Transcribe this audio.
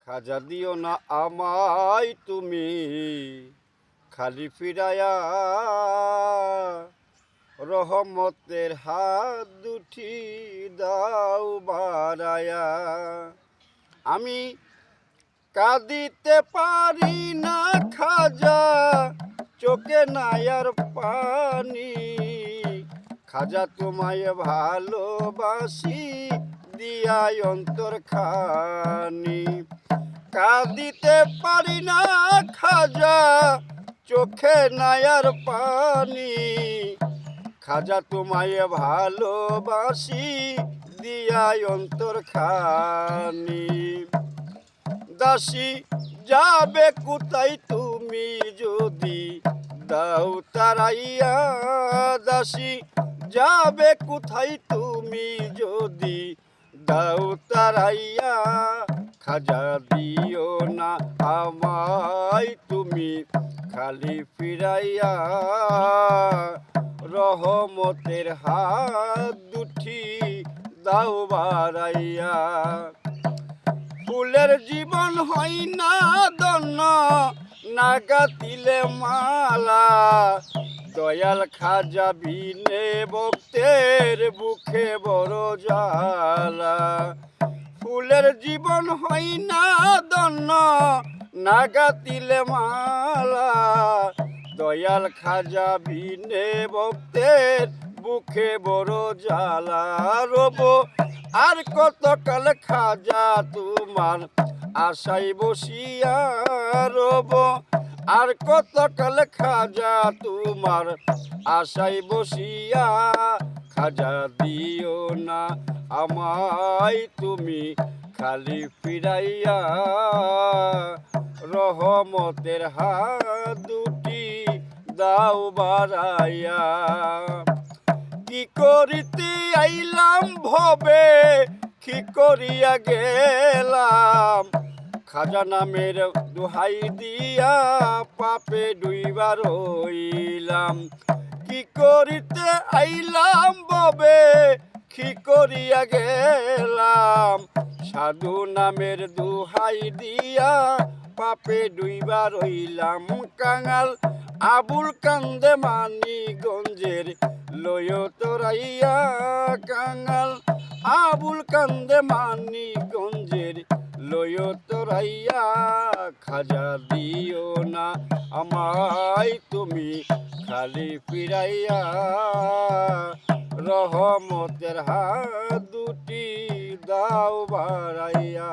খাজা দিও না আমায় তুমি খালি ফিরায়া, রহমতের হাত দুটি দাও বাড়ায়া। আমি কাঁদিতে পারি না খাজা, চোখে নাই আর পানি। খাজা তোমায় ভালোবাসি, দিয়াই অন্তর খানি। কাঁদিতে পারি না খাজা, চোখে নাই আর পানি। খাজা তোমায় ভালোবাসি, দিয়াই অন্তর খানি। দাসী যাবে কোথায় তুমি যদি দাও তারাইয়া, দাসী যাবে কোথায় তুমি যদি দাও তারাইয়া। খাজা দিও না আমায় তুমি খালি ফিরাইয়া, রহমতের হাত দুটি দাও বাড়াইয়া। ফুলের জীবন হয় না দন্য, না গাতিলে মালা। দয়াল খাজা বিনে ভক্তের বুকে বড় জ্বালা। ফুলের জীবন হয় না দন্য, না গাতিলে মালা। দয়াল খাজা বিনে ভক্তের বুকে বড় জ্বালা। রব আর কতকাল খাজা তোমার আশায় বসিয়া রব, আর কতকাল খাজা তোমার আশায় বসিয়া। খাজা দিও না আমায় তুমি খালি ফিরাইয়া, রহমতের হাত দুটি দাও বাড়াইয়া। কি করিতে আইলাম ভবে, কি করিয়া গেলাম। খাজা নামের দোহাই দিয়া পাপে ডুইবার হইলাম। কি করিতে আইলাম ভবে, কি করিয়া গেলাম। সাধু নামের দোহাই দিয়া পাপে ডুইবার হইলাম। কাঙাল আবুল কান্দে মানিগঞ্জের লয় তোরাইয়া। কাঙাল আবুল কান্দে মানিগঞ্জের লয় তোরাইয়া। খাজা দিও না আমায় তুমি খালি ফিরাইয়া, রহমতের হাত দুটি দাও বাড়াইয়া।